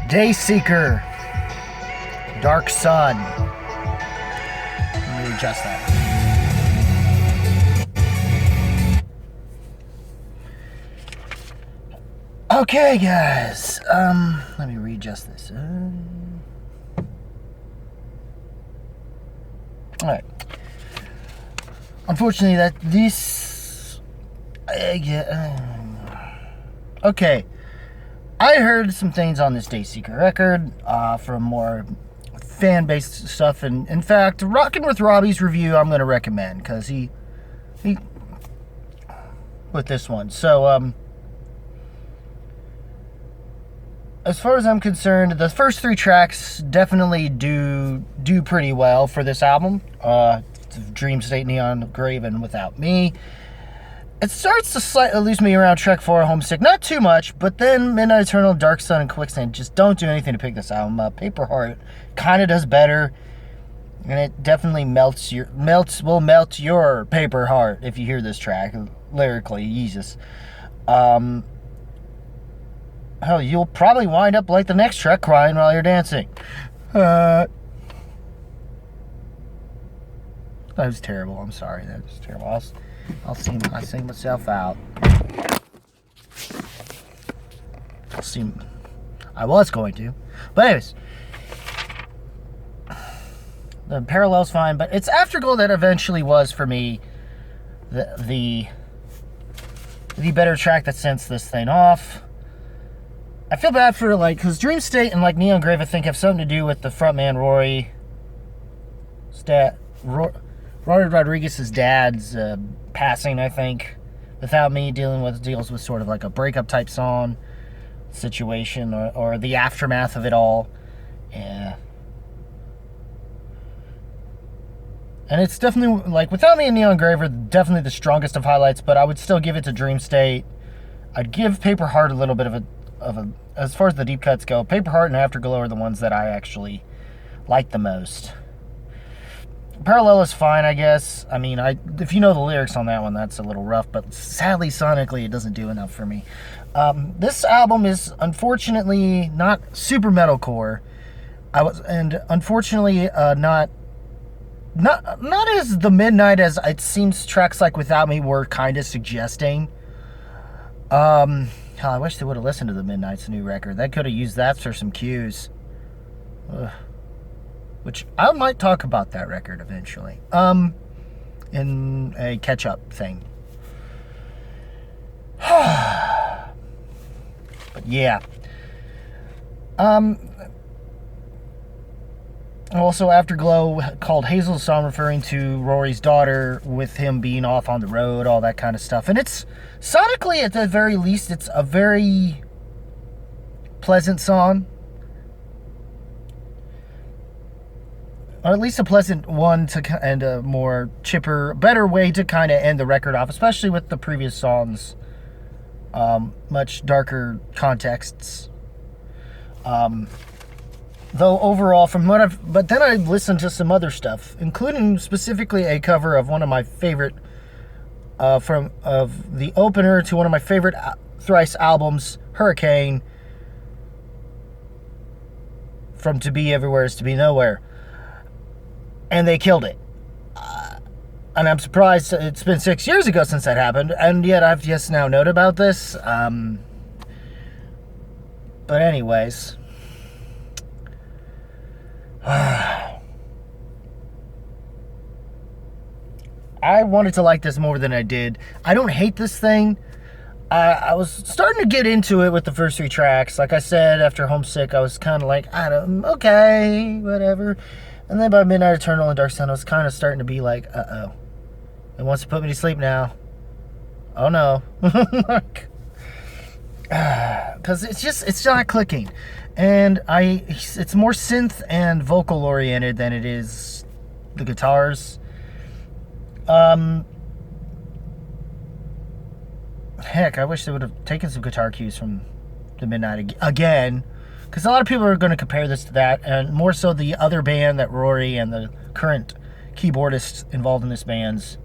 Dayseeker, Dark Sun. Let me adjust that. Okay, guys. Let me readjust this. All right. Unfortunately, okay. I heard some things on this Dayseeker record from more fan-based stuff, and in fact, Rockin' with Robbie's review I'm going to recommend because he with this one. So as far as I'm concerned, the first three tracks definitely do pretty well for this album. Dream State, Neon Grave, and Without Me. It starts to slightly lose me around track 4, Homesick. Not too much, but then Midnight Eternal, Dark Sun, and Quicksand just don't do anything to pick this album up. Paper Heart kind of does better, and it definitely will melt your paper heart if you hear this track lyrically. Jesus. Hell, you'll probably wind up like the next track, crying while you're dancing. That was terrible. I'm sorry. That was terrible. I sing myself out. I was going to. But anyways. The parallel's fine, but it's Afterglow that eventually was, for me, the better track that sends this thing off. I feel bad for, because Dream State and, Neon Grave, I think, have something to do with the frontman, Rory Rodriguez's dad's passing, I think. Without Me deals with sort of like a breakup type song situation, or the aftermath of it all. Yeah. And it's definitely, Without Me and Neon Grave are definitely the strongest of highlights, but I would still give it to Dream State. I'd give Paper Heart a little bit of a as far as the deep cuts go, Paper Heart and Afterglow are the ones that I actually like the most. Parallel is fine, I guess. I mean, if you know the lyrics on that one, that's a little rough, but sadly, sonically, it doesn't do enough for me. This album is unfortunately not super metalcore. Unfortunately not as the midnight as it seems tracks like Without Me were kind of suggesting. Hell, I wish they would have listened to the Midnight's new record. They could have used that for some cues. Which I might talk about that record eventually. In a catch-up thing. But yeah. Also, Afterglow called Hazel's song, referring to Rory's daughter, with him being off on the road, all that kind of stuff. And it's, sonically, at the very least, it's a very pleasant song. Or at least a pleasant one and a more chipper, better way to kind of end the record off, especially with the previous songs. Much darker contexts. Though overall, but then I listened to some other stuff, including specifically a cover of one of my favorite, of the opener to one of my favorite Thrice albums, Hurricane, from To Be Everywhere is to Be Nowhere. And they killed it. And I'm surprised it's been 6 years ago since that happened, and yet I've just now known about this. But anyways. I wanted to like this more than I did. I don't hate this thing. I was starting to get into it with the first three tracks. Like I said, after Homesick, I was kind of like, okay, whatever. And then by Midnight Eternal and Dark Sun, I was kind of starting to be like, uh-oh. It wants to put me to sleep now. Oh, no. Because it's not clicking. And it's more synth and vocal oriented than it is the guitars. Heck, I wish they would have taken some guitar cues from the Midnight again. Because a lot of people are going to compare this to that, and more so the other band that Rory and the current keyboardist involved in this band's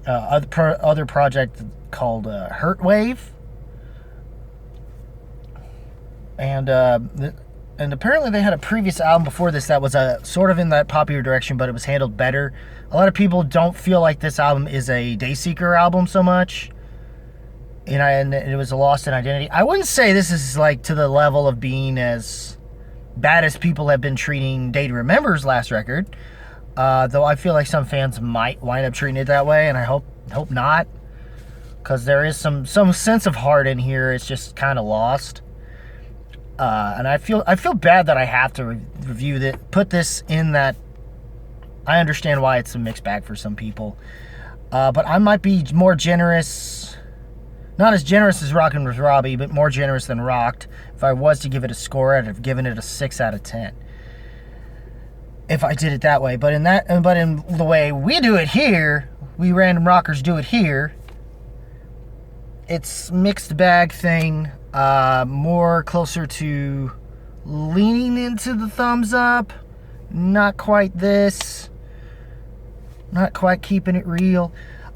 other project called Hurt Wave, and apparently they had a previous album before this that was sort of in that popular direction, but it was handled better. A lot of people don't feel like this album is a Dayseeker album so much, and it was a lost in identity. I wouldn't say this is like to the level of being as bad as people have been treating Day to Remember's last record, though I feel like some fans might wind up treating it that way, and I hope not, because there is some sense of heart in here. It's just kind of lost. And I feel bad that I have to review that, put this in that. I understand why it's a mixed bag for some people, but I might be more generous, not as generous as Rockin' with Robbie, but more generous than Rocked. If I was to give it a score, I'd have given it a 6 out of 10. If I did it that way, but in the way we do it here, we random rockers do it here, it's mixed bag thing. More closer to leaning into the thumbs up, not quite this, not quite keeping it real.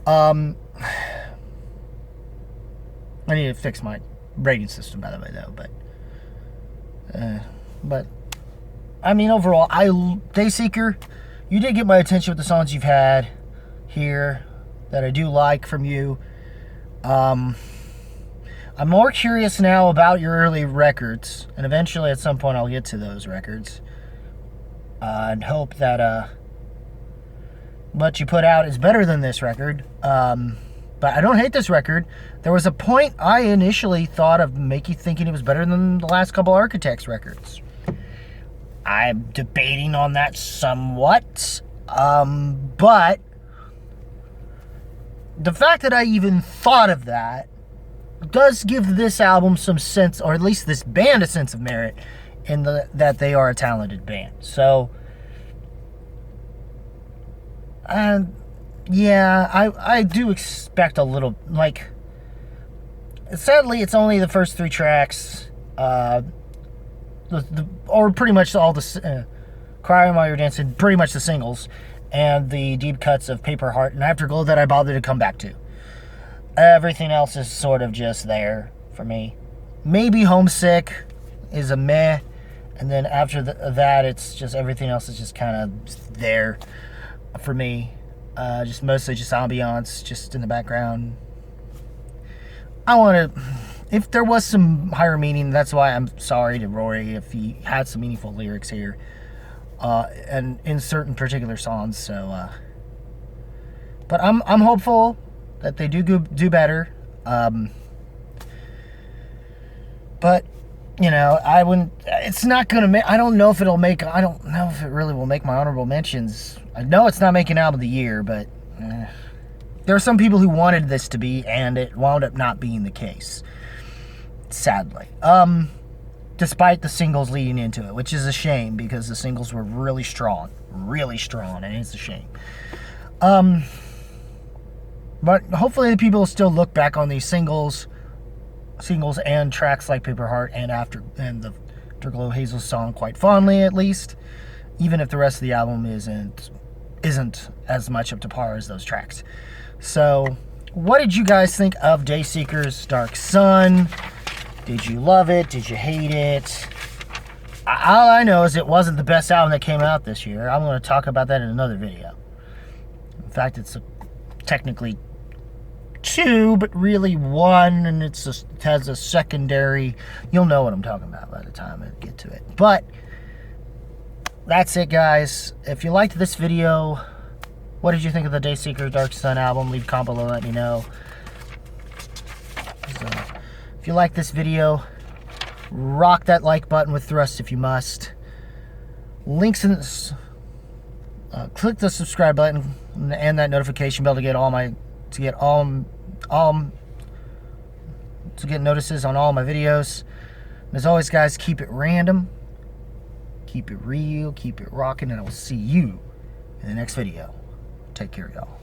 I need to fix my rating system, by the way, though, but I mean, overall, Dayseeker, you did get my attention with the songs you've had here that I do like from you. I'm more curious now about your early records, and eventually at some point I'll get to those records, and hope that what you put out is better than this record. But I don't hate this record. There was a point I initially thought of thinking it was better than the last couple Architects records. I'm debating on that somewhat, but the fact that I even thought of that does give this album some sense, or at least this band a sense of merit, in that they are a talented band. So, yeah, I do expect a little, like, sadly, it's only the first 3 tracks, or pretty much all the, Cry While You're Dancing, pretty much the singles, and the deep cuts of Paper Heart and Afterglow that I bothered to come back to. Everything else is sort of just there for me. Maybe Homesick is a meh, and then after that, it's just everything else is just kind of there for me. Just mostly just ambiance, just in the background. I want to, if there was some higher meaning, that's why I'm sorry to Rory if he had some meaningful lyrics here, and in certain particular songs. So, but I'm hopeful that they do better. But you know, I wouldn't. It's not gonna make. I don't know if it'll make. I don't know if it really will make my honorable mentions. I know it's not making album of the year, but there are some people who wanted this to be, and it wound up not being the case. Sadly, despite the singles leading into it, which is a shame because the singles were really strong, and it's a shame. But hopefully the people will still look back on these singles and tracks like Paper Heart and the Afterglow Hazel song quite fondly, at least, even if the rest of the album isn't as much up to par as those tracks. So, what did you guys think of Dayseeker's Dark Sun? Did you love it? Did you hate it? All I know is it wasn't the best album that came out this year. I'm going to talk about that in another video. In fact, it's technically 2, but really 1, and it has a secondary. You'll know what I'm talking about by the time I get to it. But that's it, guys. If you liked this video, what did you think of the Dayseeker Dark Sun album? Leave a comment below, let me know. So, if you like this video, rock that like button with thrust if you must. Links in this. Click the subscribe button and that notification bell to get notices on all my videos. And as always, guys, keep it random, keep it real, keep it rocking, and I will see you in the next video. Take care, y'all.